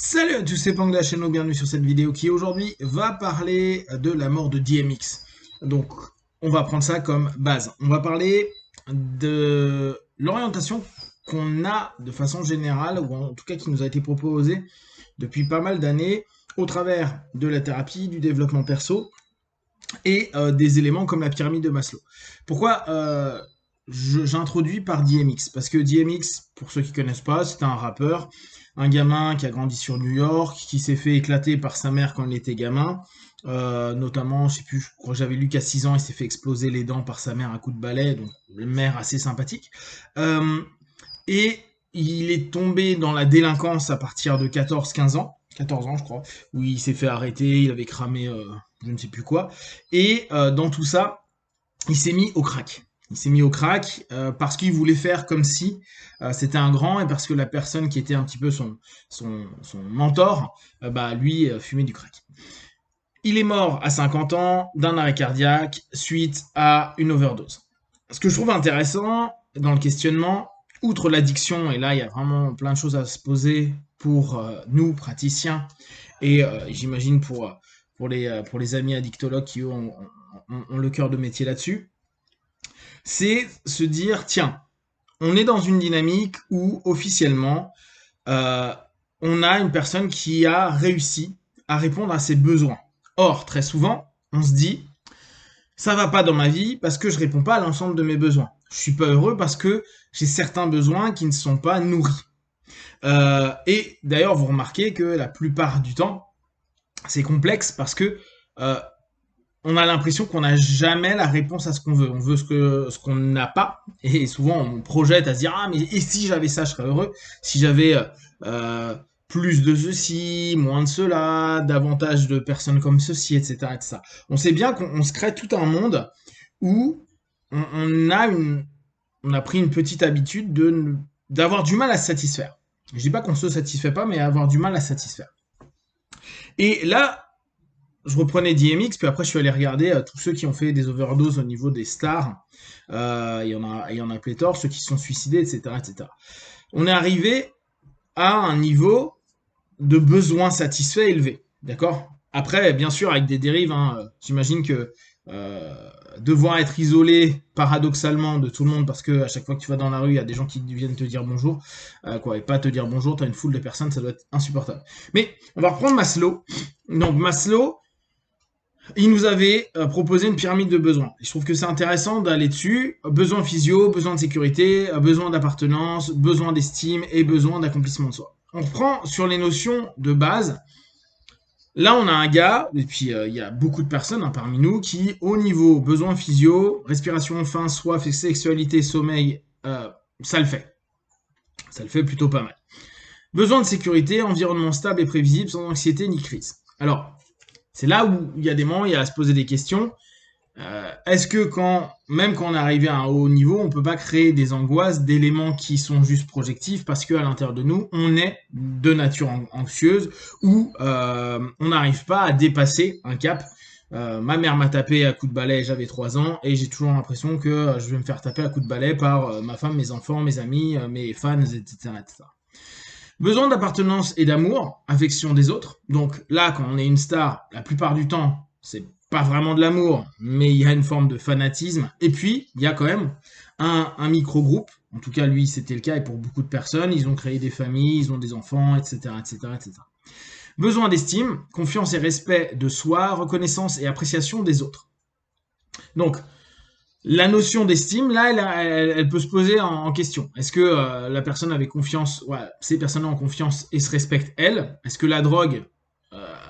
Salut à tous, c'est Pang de la chaîne, bienvenue sur cette vidéo qui aujourd'hui va parler de la mort de DMX. Donc on va prendre ça comme base. On va parler de l'orientation qu'on a de façon générale, ou en tout cas qui nous a été proposée depuis pas mal d'années, au travers de la thérapie, du développement perso, et des éléments comme la pyramide de Maslow. Pourquoi j'introduis par DMX? Parce que DMX, pour ceux qui connaissent pas, c'est un rappeur, un gamin qui a grandi sur New York, qui s'est fait éclater par sa mère quand il était gamin. Notamment, je sais plus, je crois que j'avais lu qu'à 6 ans, il s'est fait exploser les dents par sa mère à coup de balai, donc une mère assez sympathique. Euh, et il est tombé dans la délinquance à partir de 14-15 ans, 14 ans je crois, où il s'est fait arrêter, il avait cramé je ne sais plus quoi. Et dans tout ça, il s'est mis au crack. Il s'est mis au crack parce qu'il voulait faire comme si c'était un grand et parce que la personne qui était un petit peu son mentor, lui fumait du crack. Il est mort à 50 ans d'un arrêt cardiaque suite à une overdose. Ce que je trouve intéressant dans le questionnement, outre l'addiction, et là il y a vraiment plein de choses à se poser pour nous praticiens, et j'imagine pour les amis addictologues qui eux, ont le cœur de métier là-dessus, c'est se dire, tiens, on est dans une dynamique où officiellement, euh, on a une personne qui a réussi à répondre à ses besoins. Or, très souvent, on se dit, ça va pas dans ma vie parce que je réponds pas à l'ensemble de mes besoins. Je suis pas heureux parce que j'ai certains besoins qui ne sont pas nourris. Et d'ailleurs, vous remarquez que la plupart du temps, c'est complexe parce que euh, on a l'impression qu'on n'a jamais la réponse à ce qu'on veut. On veut ce qu'on n'a pas. Et souvent, on projette à se dire, ah, mais et si j'avais ça, je serais heureux. Si j'avais euh, plus de ceci, moins de cela, davantage de personnes comme ceci, etc., etc. On sait bien qu'on se crée tout un monde où on a pris une petite habitude d'avoir du mal à se satisfaire. Je dis pas qu'on se satisfait pas, mais avoir du mal à se satisfaire. Et là, je reprenais DMX, puis après je suis allé regarder tous ceux qui ont fait des overdoses au niveau des stars. Il y en a pléthore, ceux qui se sont suicidés, etc., etc. On est arrivé à un niveau de besoin satisfait élevé, d'accord. Après, bien sûr, avec des dérives, hein, j'imagine que euh, devoir être isolé paradoxalement de tout le monde parce que à chaque fois que tu vas dans la rue, il y a des gens qui viennent te dire bonjour, quoi, et pas te dire bonjour, tu as une foule de personnes, ça doit être insupportable. Mais on va reprendre Maslow. Donc Maslow, il nous avait proposé une pyramide de besoins. Et je trouve que c'est intéressant d'aller dessus. Besoin physio, besoin de sécurité, besoin d'appartenance, besoin d'estime et besoin d'accomplissement de soi. On reprend sur les notions de base. Là, on a un gars, et puis il y a beaucoup de personnes parmi nous qui, au niveau besoin physio, respiration, faim, soif, sexualité, sommeil, ça le fait. Ça le fait plutôt pas mal. Besoin de sécurité, environnement stable et prévisible, sans anxiété ni crise. Alors, c'est là où il y a des moments, il y a à se poser des questions. Est-ce que même quand on est arrivé à un haut niveau, on peut pas créer des angoisses, d'éléments qui sont juste projectifs parce qu'à l'intérieur de nous, on est de nature anxieuse ou on n'arrive pas à dépasser un cap. Ma mère m'a tapé à coups de balai, j'avais 3 ans et j'ai toujours l'impression que je vais me faire taper à coups de balai par ma femme, mes enfants, mes amis, mes fans, etc., etc. Besoin d'appartenance et d'amour, affection des autres. Donc là, quand on est une star, la plupart du temps, c'est pas vraiment de l'amour, mais il y a une forme de fanatisme. Et puis, il y a quand même un micro-groupe. En tout cas, lui, c'était le cas, et pour beaucoup de personnes, ils ont créé des familles, ils ont des enfants, etc., etc., etc. Besoin d'estime, confiance et respect de soi, reconnaissance et appréciation des autres. Donc, la notion d'estime, là, elle peut se poser en question. Est-ce que la personne avait confiance, ouais, ces personnes ont confiance et se respectent elles? Est-ce que la drogue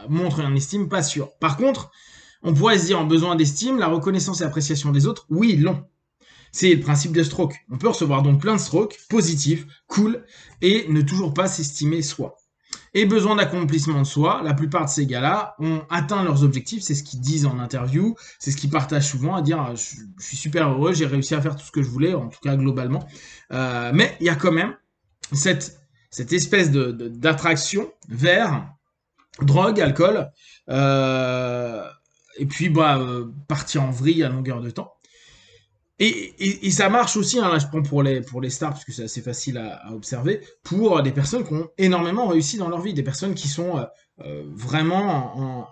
montre un estime? Pas sûr. Par contre, on pourrait se dire en besoin d'estime, la reconnaissance et appréciation des autres, oui, ils l'ont. C'est le principe de stroke. On peut recevoir donc plein de strokes positifs, cool, et ne toujours pas s'estimer soi. Et besoin d'accomplissement de soi, la plupart de ces gars-là ont atteint leurs objectifs, c'est ce qu'ils disent en interview, c'est ce qu'ils partagent souvent, à dire je suis super heureux, j'ai réussi à faire tout ce que je voulais, en tout cas globalement. Mais il y a quand même cette espèce d'attraction vers drogue, alcool, et puis partir en vrille à longueur de temps. Et ça marche aussi, hein, là je prends pour les stars, parce que c'est assez facile à observer, pour des personnes qui ont énormément réussi dans leur vie, des personnes qui sont vraiment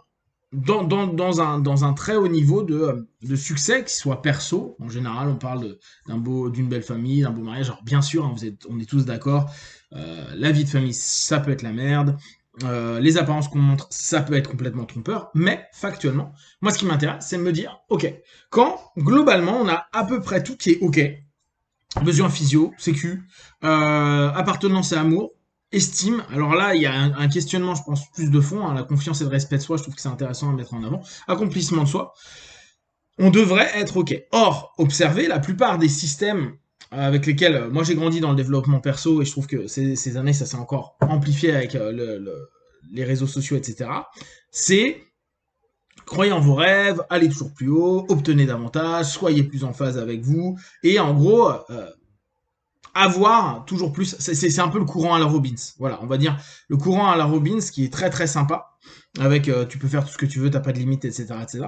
dans un très haut niveau de succès, qu'il soit perso. En général, on parle d'une belle famille, d'un beau mariage. Alors bien sûr, hein, on est tous d'accord, la vie de famille, ça peut être la merde. Les apparences qu'on montre, ça peut être complètement trompeur, mais factuellement, moi ce qui m'intéresse, c'est de me dire, ok, quand globalement on a à peu près tout qui est ok, besoin physio, sécu, appartenance et amour, estime, alors là il y a un questionnement, je pense, plus de fond, hein, la confiance et le respect de soi, je trouve que c'est intéressant à mettre en avant, accomplissement de soi, on devrait être ok. Or, observez, la plupart des systèmes avec lesquels moi j'ai grandi dans le développement perso, et je trouve que ces années ça s'est encore amplifié avec les réseaux sociaux, etc. C'est croyez en vos rêves, allez toujours plus haut, obtenez davantage, soyez plus en phase avec vous, et en gros, avoir toujours plus, c'est un peu le courant à la Robbins, voilà, on va dire le courant à la Robbins qui est très très sympa, avec tu peux faire tout ce que tu veux, t'as pas de limite, etc., etc.,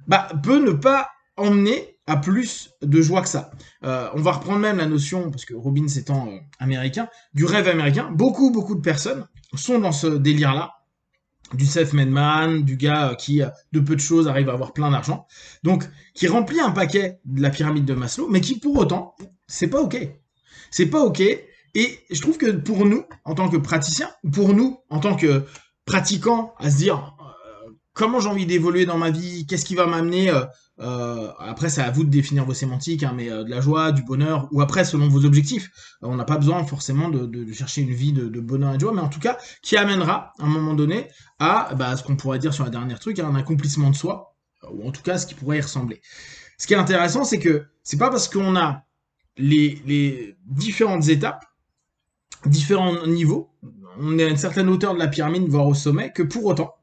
bah, peut ne pas emmener à plus de joie que ça. On va reprendre même la notion, parce que Robbins étant américain, du rêve américain. Beaucoup de personnes sont dans ce délire-là, du self-made man, du gars qui, de peu de choses, arrive à avoir plein d'argent. Donc, qui remplit un paquet de la pyramide de Maslow, mais qui, pour autant, c'est pas OK. C'est pas OK. Et je trouve que pour nous, en tant que praticiens, ou pour nous, en tant que pratiquants, à se dire comment j'ai envie d'évoluer dans ma vie, qu'est-ce qui va m'amener, après c'est à vous de définir vos sémantiques, hein, mais de la joie, du bonheur, ou après selon vos objectifs. On n'a pas besoin forcément de chercher une vie de bonheur et de joie, mais en tout cas, qui amènera à un moment donné à ce qu'on pourrait dire sur la dernière truc, un accomplissement de soi, ou en tout cas ce qui pourrait y ressembler. Ce qui est intéressant, c'est que c'est pas parce qu'on a les différentes étapes, différents niveaux, on est à une certaine hauteur de la pyramide, voire au sommet, que pour autant,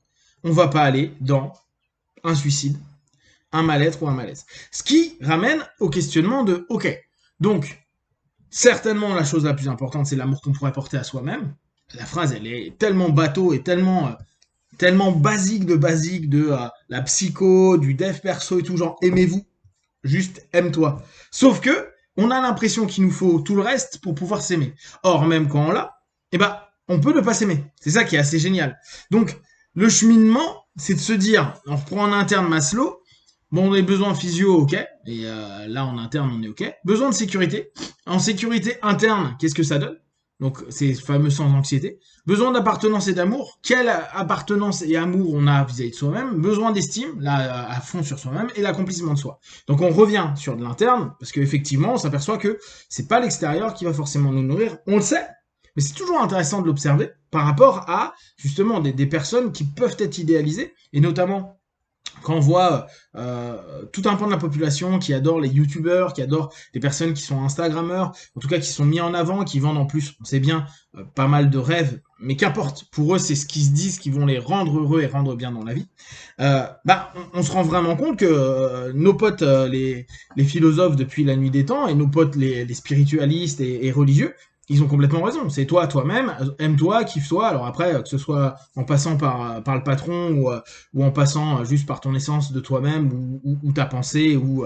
on va pas aller dans un suicide, un mal-être ou un malaise. Ce qui ramène au questionnement de, ok, donc, certainement la chose la plus importante, c'est l'amour qu'on pourrait porter à soi-même. La phrase, elle est tellement bateau et tellement basique de la psycho, du dev perso et tout, genre, aimez-vous, juste aime-toi. Sauf que, on a l'impression qu'il nous faut tout le reste pour pouvoir s'aimer. Or, même quand on l'a, eh ben, on peut ne pas s'aimer. C'est ça qui est assez génial. Donc, le cheminement, c'est de se dire, on reprend en interne Maslow, bon, on a besoin de physio, ok, et là en interne on est ok. Besoin de sécurité. En sécurité interne, qu'est-ce que ça donne? Donc c'est fameux sans anxiété. Besoin d'appartenance et d'amour. Quelle appartenance et amour on a vis-à-vis de soi-même? Besoin d'estime, là à fond sur soi-même, et l'accomplissement de soi. Donc on revient sur de l'interne, parce qu'effectivement on s'aperçoit que c'est pas l'extérieur qui va forcément nous nourrir. On le sait, mais c'est toujours intéressant de l'observer par rapport à justement des personnes qui peuvent être idéalisées, et notamment quand on voit tout un pan de la population qui adore les youtubeurs, qui adore des personnes qui sont instagrammeurs, en tout cas qui sont mis en avant, qui vendent en plus, on sait bien, pas mal de rêves, mais qu'importe, pour eux c'est ce qu'ils se disent qui vont les rendre heureux et rendre bien dans la vie, on se rend vraiment compte que nos potes, les philosophes depuis la nuit des temps, et nos potes les spiritualistes et religieux, ils ont complètement raison. C'est toi, toi-même, aime-toi, kiffe-toi. Alors après, que ce soit en passant par le patron ou en passant juste par ton essence de toi-même ou ta pensée ou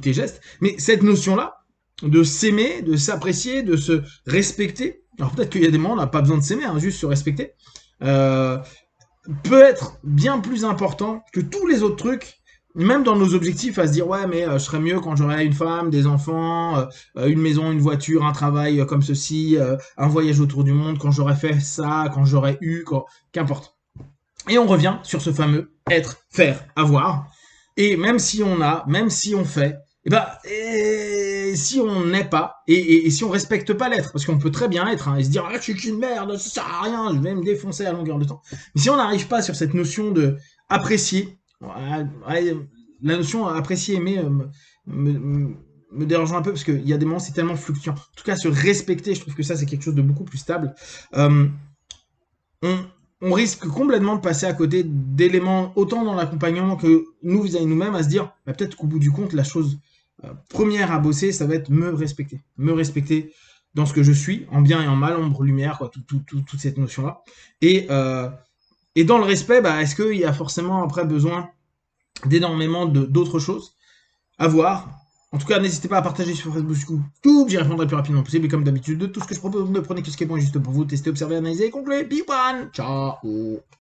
tes gestes. Mais cette notion-là, de s'aimer, de s'apprécier, de se respecter. Alors peut-être qu'il y a des moments où on n'a pas besoin de s'aimer, hein, juste se respecter. Peut être bien plus important que tous les autres trucs, même dans nos objectifs, à se dire ouais mais je serais mieux quand j'aurais une femme, des enfants, une maison, une voiture, un travail comme ceci, un voyage autour du monde, quand j'aurais fait ça, quand j'aurais eu, qu'importe. Et on revient sur ce fameux être, faire, avoir. Et même si on a, même si on fait, si on n'est pas, et si on respecte pas l'être, parce qu'on peut très bien être, hein, et se dire, ah, je suis qu'une merde, ça sert à rien, je vais me défoncer à longueur de temps. Mais si on n'arrive pas sur cette notion de apprécier, la notion apprécier, aimer, me dérange un peu, parce qu'il y a des moments, c'est tellement fluctuant. En tout cas, se respecter, je trouve que ça, c'est quelque chose de beaucoup plus stable. On risque complètement de passer à côté d'éléments, autant dans l'accompagnement que nous vis-à-vis nous-mêmes, à se dire, peut-être qu'au bout du compte, la chose première à bosser, ça va être me respecter. Me respecter dans ce que je suis, en bien et en mal, ombre, lumière, quoi, toute cette notion-là. Et dans le respect, est-ce qu'il y a forcément après besoin d'énormément d'autres choses à voir? En tout cas, n'hésitez pas à partager sur Facebook, YouTube, j'y répondrai le plus rapidement possible. Et comme d'habitude, de tout ce que je propose, ne prenez que ce qui est bon et juste pour vous. Testez, observez, analysez et concluez. Be one. Ciao.